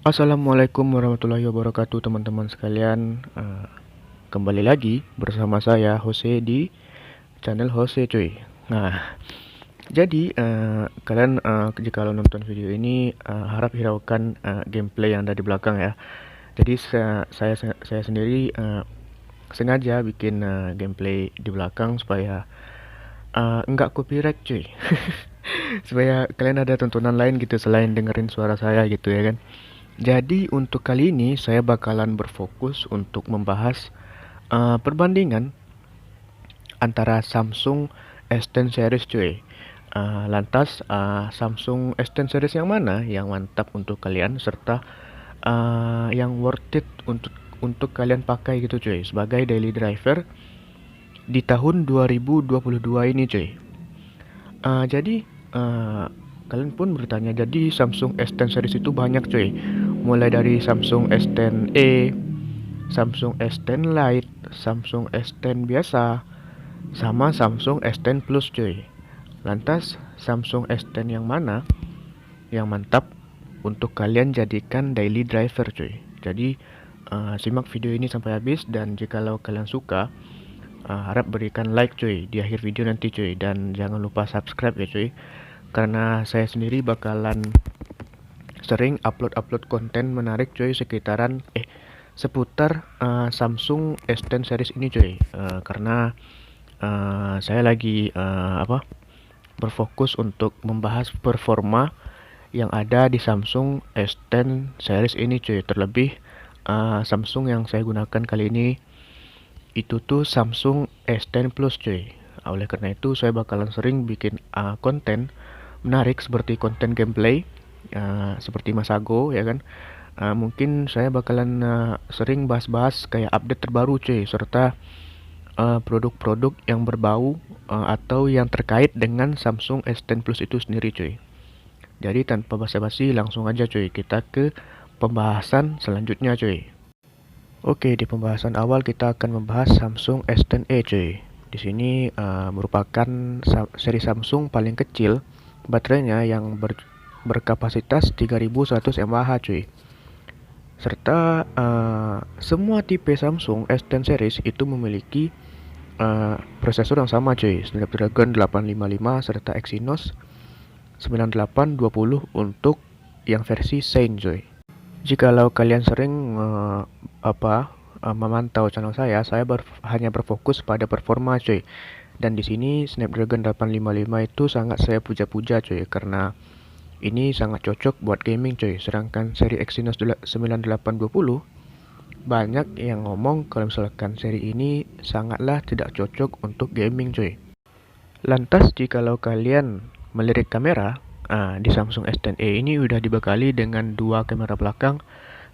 Assalamualaikum warahmatullahi wabarakatuh teman-teman sekalian. Kembali lagi bersama saya Jose di channel Jose cuy. Nah, jadi kalian jika kalau nonton video ini harap hiraukan gameplay yang ada di belakang ya. Jadi saya sendiri sengaja bikin gameplay di belakang supaya enggak copyright cuy. Supaya kalian ada tontonan lain gitu selain dengerin suara saya gitu ya kan. Jadi untuk kali ini saya bakalan berfokus untuk membahas perbandingan antara Samsung S10 series cuy. Lantas Samsung S10 series yang mana yang mantap untuk kalian serta yang worth it untuk kalian pakai gitu cuy sebagai daily driver di tahun 2022 ini cuy. Jadi kalian pun bertanya, jadi Samsung S10 series itu banyak cuy. Mulai dari Samsung S10e, Samsung S10 Lite, Samsung S10 biasa, sama Samsung S10 Plus cuy. Lantas Samsung S10 yang mana yang mantap untuk kalian jadikan daily driver cuy. Jadi simak video ini sampai habis, dan jikalau kalian suka harap berikan like cuy di akhir video nanti cuy, dan jangan lupa subscribe ya cuy, karena saya sendiri bakalan sering upload konten menarik cuy seputar Samsung S10 series ini cuy. Karena saya lagi berfokus untuk membahas performa yang ada di Samsung S10 series ini cuy. Terlebih Samsung yang saya gunakan kali ini itu tuh Samsung S10 Plus cuy. Oleh karena itu saya bakalan sering bikin konten menarik seperti konten gameplay seperti Masago ya kan. Mungkin saya bakalan sering bahas-bahas kayak update terbaru cuy, serta produk-produk yang berbau atau yang terkait dengan Samsung S10 Plus itu sendiri cuy. Jadi tanpa basa-basi langsung aja cuy kita ke pembahasan selanjutnya cuy. Oke, di pembahasan awal kita akan membahas Samsung S10e cuy. Di sini merupakan seri Samsung paling kecil baterainya yang berkapasitas 3100 mAh cuy. Serta semua tipe Samsung S10 series itu memiliki prosesor yang sama cuy, Snapdragon 855 serta Exynos 9820 untuk yang versi Zen cuy. Jikalau kalian sering memantau channel saya hanya berfokus pada performa cuy. Dan di sini Snapdragon 855 itu sangat saya puja-puja cuy, karena ini sangat cocok buat gaming cuy. Sedangkan seri Exynos 9820 banyak yang ngomong kalau misalkan seri ini sangatlah tidak cocok untuk gaming cuy. Lantas jikalau kalian melirik kamera, di Samsung S10e ini udah dibekali dengan dua kamera belakang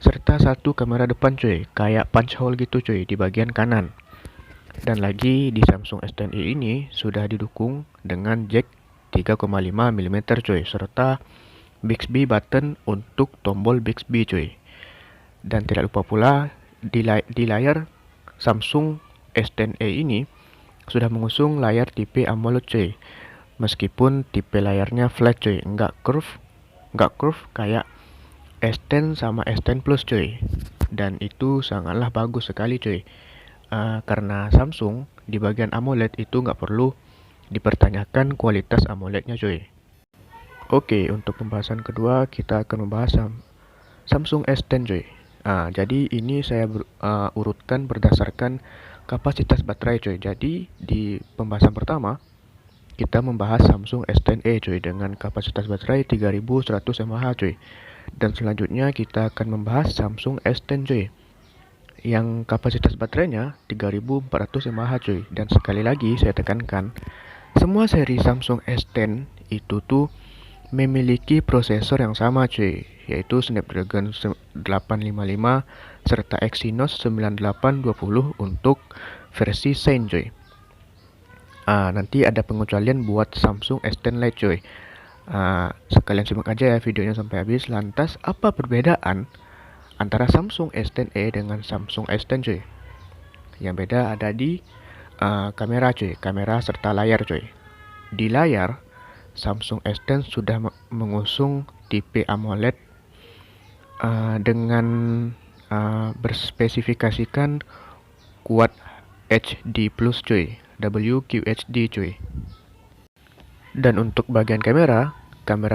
serta satu kamera depan cuy, kayak punch hole gitu cuy di bagian kanan. Dan lagi di Samsung S10e ini sudah didukung dengan jack 3,5 mm cuy, serta Bixby button untuk tombol Bixby cuy. Dan tidak lupa pula di layar Samsung S10e ini sudah mengusung layar tipe AMOLED cuy. Meskipun tipe layarnya flat cuy, nggak curve kayak S10 sama S10 Plus cuy. Dan itu sangatlah bagus sekali cuy. Karena Samsung di bagian AMOLED itu nggak perlu dipertanyakan kualitas AMOLED-nya cuy. Oke, untuk pembahasan kedua kita akan membahas Samsung S10 cuy. Jadi ini saya urutkan berdasarkan kapasitas baterai cuy. Jadi di pembahasan pertama kita membahas Samsung S10e cuy dengan kapasitas baterai 3100 mAh cuy. Dan selanjutnya kita akan membahas Samsung S10 cuy yang kapasitas baterainya 3400 mAh cuy. Dan sekali lagi saya tekankan, semua seri Samsung S10 itu tuh memiliki prosesor yang sama cuy, yaitu Snapdragon 855 serta Exynos 9820 untuk versi Zen cuy. Nanti ada pengecualian buat Samsung S10 Lite cuy. Sekalian simak aja ya videonya sampai habis. Lantas apa perbedaan antara Samsung S10e dengan Samsung S10 cuy? Yang beda ada di kamera cuy, kamera serta layar cuy. Di layar Samsung S10 sudah mengusung tipe AMOLED dengan berspesifikasikan kuat HD plus cuy, WQHD cuy. Dan untuk bagian kamera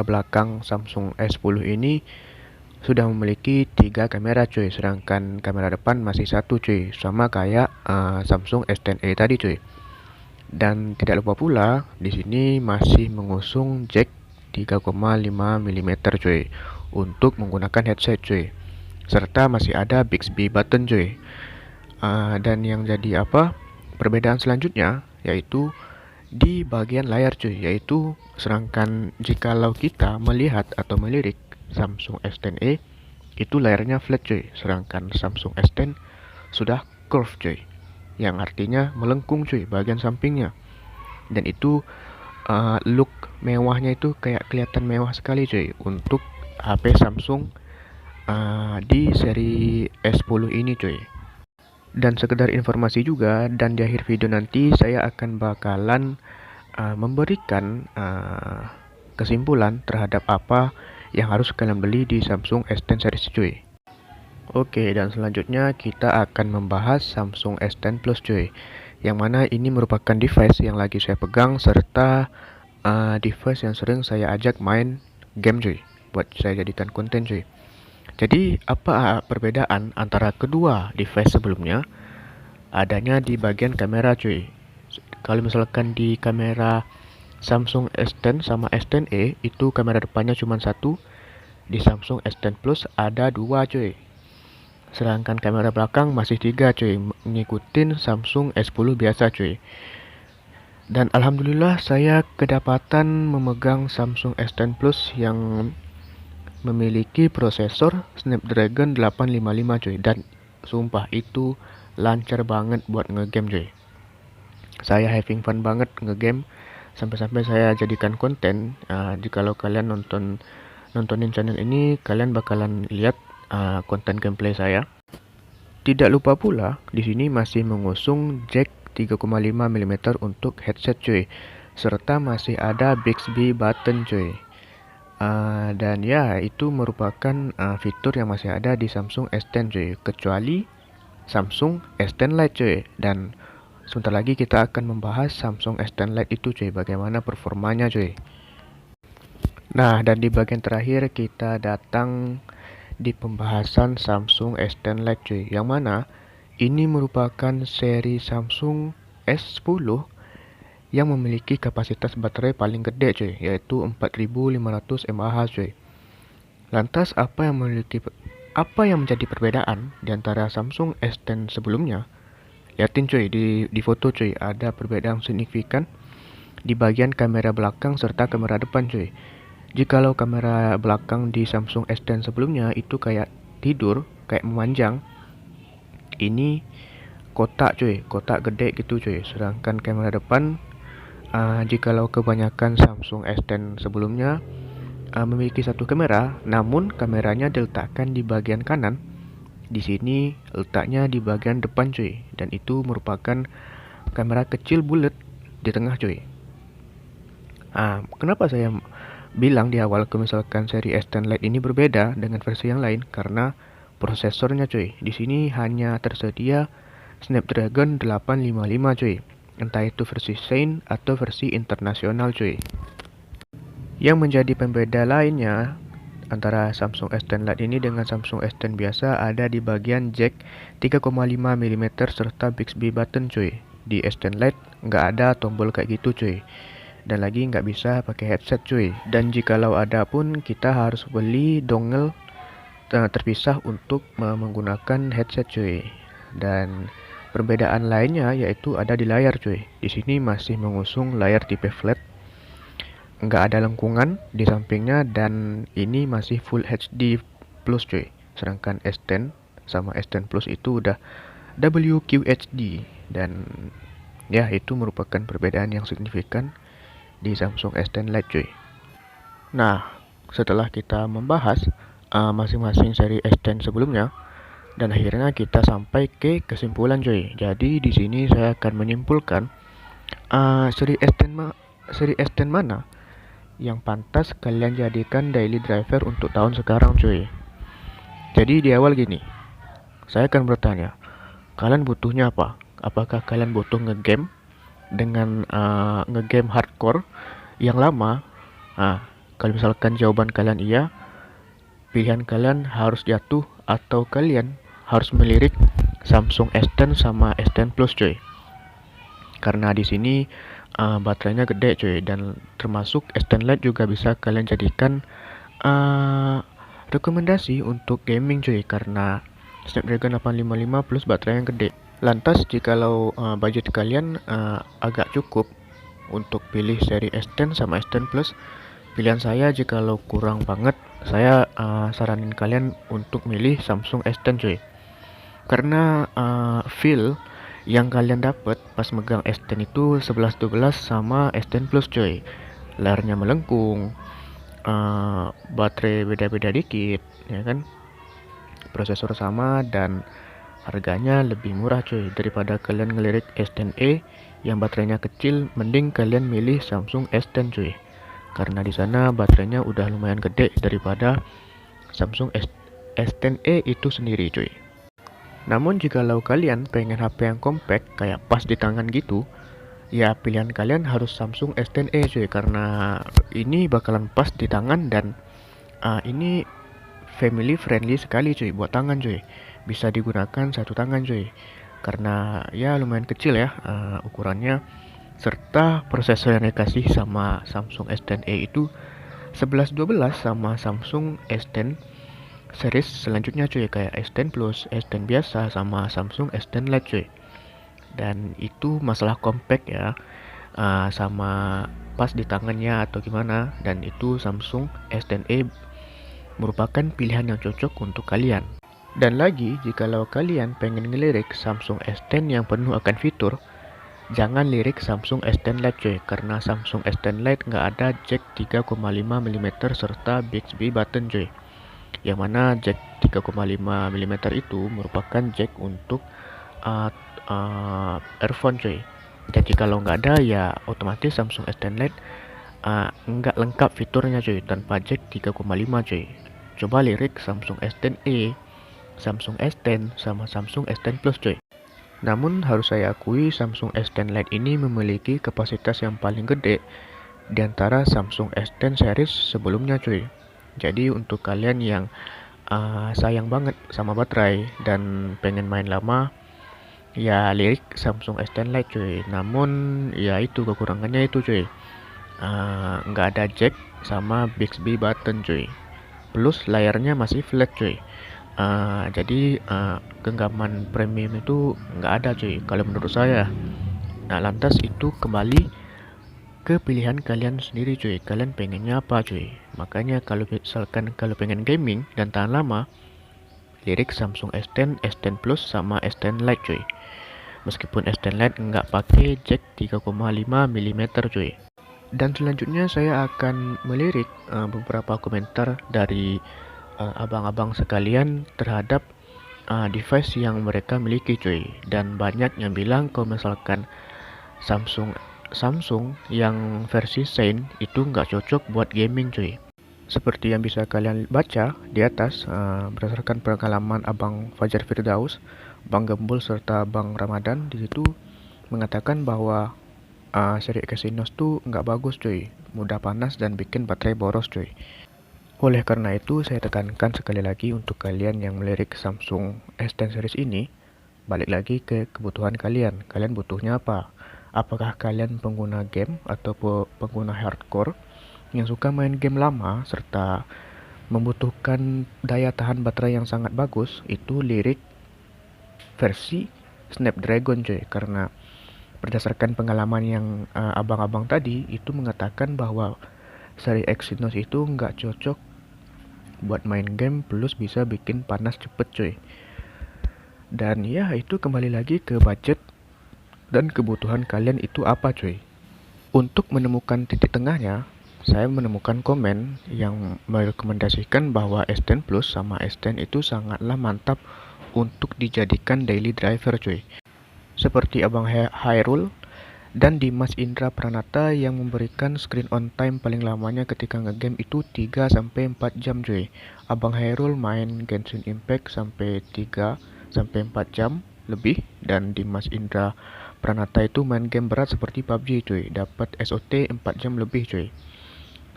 belakang Samsung S10 ini sudah memiliki 3 kamera cuy, sedangkan kamera depan masih satu cuy, sama kayak Samsung S10e tadi cuy. Dan tidak lupa pula di sini masih mengusung jack 3,5 mm cuy untuk menggunakan headset cuy. Serta masih ada Bixby button cuy. Dan yang jadi perbedaan selanjutnya yaitu di bagian layar cuy, yaitu sedangkan jikalau kita melihat atau melirik Samsung S10e itu layarnya flat cuy, sedangkan Samsung S10 sudah curve cuy, yang artinya melengkung cuy bagian sampingnya. Dan itu look mewahnya itu kayak kelihatan mewah sekali cuy untuk HP Samsung di seri S10 ini cuy. Dan sekedar informasi juga, dan di akhir video nanti saya akan bakalan memberikan kesimpulan terhadap apa yang harus kalian beli di Samsung S10 series cuy. Oke, dan selanjutnya kita akan membahas Samsung S10 Plus cuy, yang mana ini merupakan device yang lagi saya pegang serta device yang sering saya ajak main game cuy, buat saya jadikan konten cuy. Jadi apa perbedaan antara kedua device sebelumnya? Adanya di bagian kamera cuy. Kalau misalkan di kamera Samsung S10 sama S10e itu kamera depannya cuma satu, di Samsung S10 Plus ada 2 cuy. Sedangkan kamera belakang masih 3 cuy, ngikutin Samsung S10 biasa cuy. Dan alhamdulillah saya kedapatan memegang Samsung S10 Plus yang memiliki prosesor Snapdragon 855 cuy, dan sumpah itu lancar banget buat ngegame cuy. Saya having fun banget ngegame, sampai-sampai saya jadikan konten. Jikalau kalian nontonin channel ini, kalian bakalan lihat konten gameplay saya. Tidak lupa pula di sini masih mengusung jack 3,5 mm untuk headset cuy, serta masih ada Bixby button cuy. Dan ya, itu merupakan fitur yang masih ada di Samsung S10 cuy, kecuali Samsung S10 Lite cuy. Dan sebentar lagi kita akan membahas Samsung S10 Lite itu cuy, bagaimana performanya cuy. Nah, dan di bagian terakhir kita datang di pembahasan Samsung S10 Lite cuy, yang mana ini merupakan seri Samsung S10 yang memiliki kapasitas baterai paling gede cuy, yaitu 4500 mAh cuy. Lantas apa yang menjadi perbedaan di antara Samsung S10 sebelumnya? Lihatin cuy di foto cuy, ada perbedaan signifikan di bagian kamera belakang serta kamera depan cuy. Jikalau kamera belakang di Samsung S10 sebelumnya itu kayak tidur, kayak memanjang, ini kotak cuy, kotak gede gitu cuy. Sedangkan kamera depan jikalau kebanyakan Samsung S10 sebelumnya memiliki satu kamera, namun kameranya diletakkan di bagian kanan. Di sini letaknya di bagian depan cuy, dan itu merupakan kamera kecil bulat di tengah cuy. Kenapa saya bilang di awal kalau misalkan seri S10 Lite ini berbeda dengan versi yang lain? Karena prosesornya cuy, di sini hanya tersedia Snapdragon 855 cuy, entah itu versi Shine atau versi internasional cuy. Yang menjadi pembeda lainnya antara Samsung S10 Lite ini dengan Samsung S10 biasa ada di bagian jack 3,5 mm serta Bixby button cuy. Di S10 Lite nggak ada tombol kayak gitu cuy, dan lagi nggak bisa pakai headset cuy. Dan jikalau ada pun kita harus beli dongle terpisah untuk menggunakan headset cuy. Dan perbedaan lainnya yaitu ada di layar cuy. Di sini masih mengusung layar tipe flat, nggak ada lengkungan di sampingnya, dan ini masih Full HD Plus cuy. Sedangkan S10 sama S10 Plus itu udah WQHD, dan ya itu merupakan perbedaan yang signifikan di Samsung S10 Lite cuy. Nah, setelah kita membahas masing-masing seri S10 sebelumnya, dan akhirnya kita sampai ke kesimpulan cuy. Jadi di sini saya akan menyimpulkan seri S10 mana yang pantas kalian jadikan daily driver untuk tahun sekarang cuy. Jadi di awal gini, saya akan bertanya, kalian butuhnya apa? Apakah kalian butuh ngegame dengan ngegame hardcore yang lama? Nah, kalau misalkan jawaban kalian iya, pilihan kalian harus jatuh atau kalian harus melirik Samsung S10 sama S10 Plus cuy. Karena di sini baterainya gede cuy, dan termasuk S10 Lite juga bisa kalian jadikan rekomendasi untuk gaming cuy, karena Snapdragon 855 plus baterai yang gede. Lantas jikalau budget kalian agak cukup untuk pilih seri S10 sama S10 Plus, pilihan saya jikalau kurang banget, saya saranin kalian untuk milih Samsung S10 cuy. Karena feel yang kalian dapat pas megang S10 itu 11-12 sama S10 Plus cuy. Layarnya melengkung, baterai beda-beda dikit, ya kan? Prosesor sama, dan harganya lebih murah cuy. Daripada kalian ngelirik S10e yang baterainya kecil, mending kalian milih Samsung S10 cuy. Karena di sana baterainya udah lumayan gede daripada Samsung S10e itu sendiri cuy. Namun jikalau kalian pengen HP yang compact kayak pas di tangan gitu, ya pilihan kalian harus Samsung S10e cuy, karena ini bakalan pas di tangan, dan ini family friendly sekali cuy buat tangan cuy. Bisa digunakan satu tangan cuy. Karena ya lumayan kecil ya ukurannya, serta prosesor yang dikasih sama Samsung S10e itu 11-12 sama Samsung S10 series selanjutnya cuy, kayak S10 Plus, S10 biasa, sama Samsung S10 Lite cuy. Dan itu masalah compact ya, sama pas di tangannya atau gimana, dan itu Samsung S10e merupakan pilihan yang cocok untuk kalian. Dan lagi, jikalau kalian pengen ngelirik Samsung S10 yang penuh akan fitur, jangan lirik Samsung S10 Lite cuy, karena Samsung S10 Lite nggak ada jack 3,5mm serta Bixby button cuy. Yang mana jack 3,5mm itu merupakan jack untuk earphone cuy. Dan jikalau nggak ada, ya otomatis Samsung S10 Lite nggak lengkap fiturnya cuy tanpa jack 3,5 cuy. Coba lirik Samsung S10e, Samsung S10 sama Samsung S10 Plus cuy. Namun harus saya akui, Samsung S10 Lite ini memiliki kapasitas yang paling gede di antara Samsung S10 series sebelumnya cuy. Jadi untuk kalian yang sayang banget sama baterai dan pengen main lama, ya lirik Samsung S10 Lite cuy. Namun ya itu kekurangannya itu cuy, nggak ada jack sama Bixby button cuy. Plus layarnya masih flat cuy. Jadi genggaman premium itu nggak ada cuy kalau menurut saya. Nah lantas itu kembali ke pilihan kalian sendiri cuy, kalian pengennya apa cuy. Makanya kalau misalkan kalau pengen gaming dan tahan lama, lirik Samsung S10, S10 Plus sama S10 Lite cuy. Meskipun S10 Lite nggak pakai jack 3,5mm cuy. Dan selanjutnya saya akan melirik beberapa komentar dari abang-abang sekalian terhadap device yang mereka miliki cuy. Dan banyak yang bilang kalau misalkan Samsung yang versi Shine itu nggak cocok buat gaming cuy. Seperti yang bisa kalian baca di atas, berdasarkan pengalaman Abang Fajar Firdaus, Bang Gembul serta Bang Ramadan di situ mengatakan bahwa seri Exynos tuh nggak bagus cuy, mudah panas dan bikin baterai boros cuy. Oleh karena itu saya tekankan sekali lagi untuk kalian yang melirik Samsung S10 series ini, balik lagi ke kebutuhan kalian. Kalian butuhnya apa? Apakah kalian pengguna game atau pengguna hardcore yang suka main game lama serta membutuhkan daya tahan baterai yang sangat bagus? Itu lirik versi Snapdragon cuy, karena berdasarkan pengalaman yang abang-abang tadi itu mengatakan bahwa seri Exynos itu nggak cocok buat main game, plus bisa bikin panas cepet cuy. Dan ya itu kembali lagi ke budget dan kebutuhan kalian itu apa cuy. Untuk menemukan titik tengahnya, saya menemukan komen yang merekomendasikan bahwa S10 Plus sama S10 itu sangatlah mantap untuk dijadikan daily driver cuy. Seperti Abang Hairul Dan Dimas Indra Pranata yang memberikan screen on time paling lamanya ketika ngegame itu 3-4 jam cuy. Abang Hairul main Genshin Impact sampai 3-4 jam lebih. Dan Dimas Indra Pranata itu main game berat seperti PUBG cuy, dapat SOT 4 jam lebih cuy.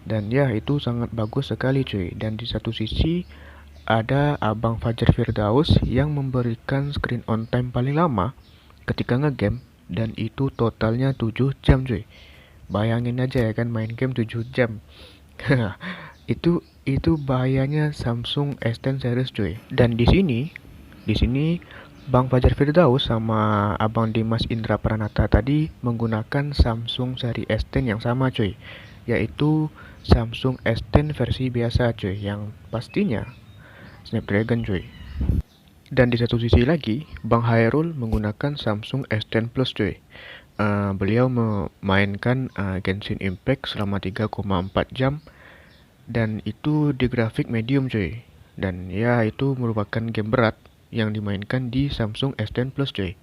Dan ya itu sangat bagus sekali cuy. Dan di satu sisi ada Abang Fajar Firdaus yang memberikan screen on time paling lama ketika ngegame, dan itu totalnya 7 jam cuy. Bayangin aja ya kan, main game 7 jam. itu bahayanya Samsung S10 series cuy. Dan di sini Bang Fajar Firdaus sama Abang Dimas Indra Pranata tadi menggunakan Samsung seri S10 yang sama cuy, yaitu Samsung S10 versi biasa cuy, yang pastinya Snapdragon cuy. Dan di satu sisi lagi, Bang Hairul menggunakan Samsung S10 Plus cuy. Beliau memainkan Genshin Impact selama 3,4 jam, dan itu di grafik medium cuy. Dan ya itu merupakan game berat yang dimainkan di Samsung S10 Plus cuy.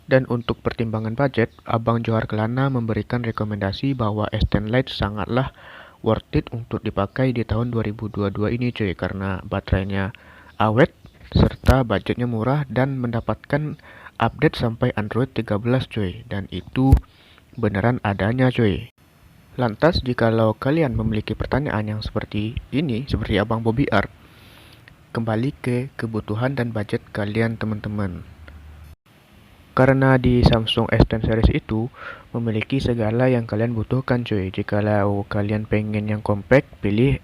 Dan untuk pertimbangan budget, Abang Johar Kelana memberikan rekomendasi bahwa S10 Lite sangatlah worth it untuk dipakai di tahun 2022 ini cuy, karena baterainya awet serta budgetnya murah dan mendapatkan update sampai Android 13 cuy, dan itu beneran adanya cuy. Lantas jikalau kalian memiliki pertanyaan yang seperti ini, seperti Abang Bobby Art, kembali ke kebutuhan dan budget kalian teman-teman. Karena di Samsung S10 series itu memiliki segala yang kalian butuhkan cuy. Jikalau kalian pengen yang compact, pilih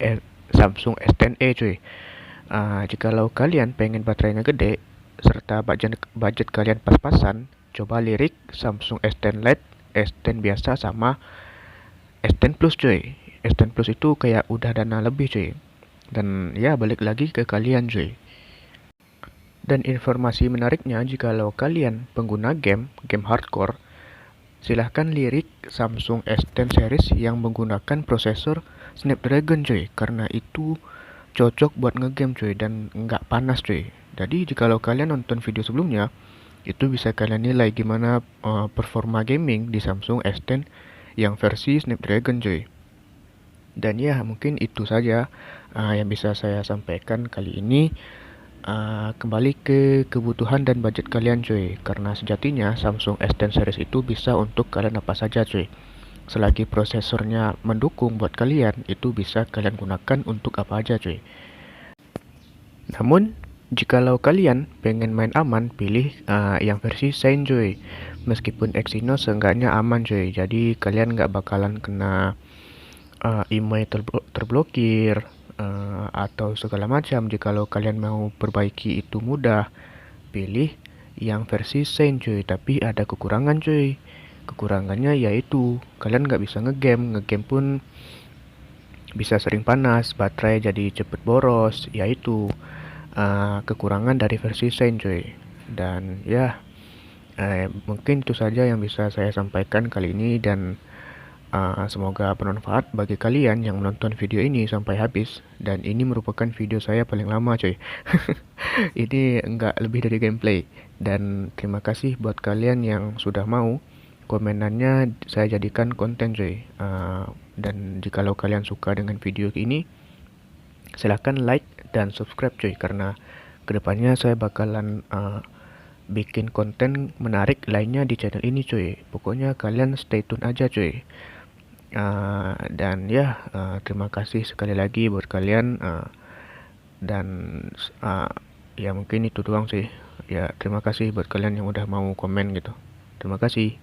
Samsung S10e cuy. Jikalau kalian pengen baterainya gede serta budget kalian pas-pasan, coba lirik Samsung S10 Lite, S10 biasa sama S10 Plus cuy. S10 Plus itu kayak udah dana lebih cuy. Dan ya balik lagi ke kalian cuy. Dan informasi menariknya, jikalau kalian pengguna game hardcore, silahkan lirik Samsung S10 series yang menggunakan prosesor Snapdragon cuy, karena itu cocok buat ngegame cuy dan nggak panas cuy. Jadi jikalau kalian nonton video sebelumnya, itu bisa kalian nilai gimana performa gaming di Samsung S10 yang versi Snapdragon cuy. Dan ya mungkin itu saja yang bisa saya sampaikan kali ini. Kembali ke kebutuhan dan budget kalian cuy, karena sejatinya Samsung S10 series itu bisa untuk kalian apa saja cuy. Selagi prosesornya mendukung buat kalian, itu bisa kalian gunakan untuk apa aja cuy. Namun jikalau kalian pengen main aman, pilih yang versi Shine cuy. Meskipun Exynos seenggaknya aman cuy, jadi kalian nggak bakalan kena email terblokir atau segala macam. Jikalau kalian mau perbaiki itu mudah, pilih yang versi Shine cuy. Tapi ada kekurangan cuy. Kekurangannya yaitu kalian nggak bisa ngegame pun bisa sering panas, baterai jadi cepet boros. Yaitu kekurangan dari versi Shine cuy. Dan ya mungkin itu saja yang bisa saya sampaikan kali ini, dan semoga bermanfaat bagi kalian yang menonton video ini sampai habis. Dan ini merupakan video saya paling lama cuy. Ini enggak lebih dari gameplay. Dan terima kasih buat kalian yang sudah mau. Komenannya saya jadikan konten cuy. Dan jikalau kalian suka dengan video ini, silahkan like dan subscribe cuy, karena kedepannya saya bakalan bikin konten menarik lainnya di channel ini cuy. Pokoknya kalian stay tune aja cuy. Dan ya terima kasih sekali lagi buat kalian. Dan ya mungkin itu doang sih. Ya terima kasih buat kalian yang udah mau komen gitu. Terima kasih.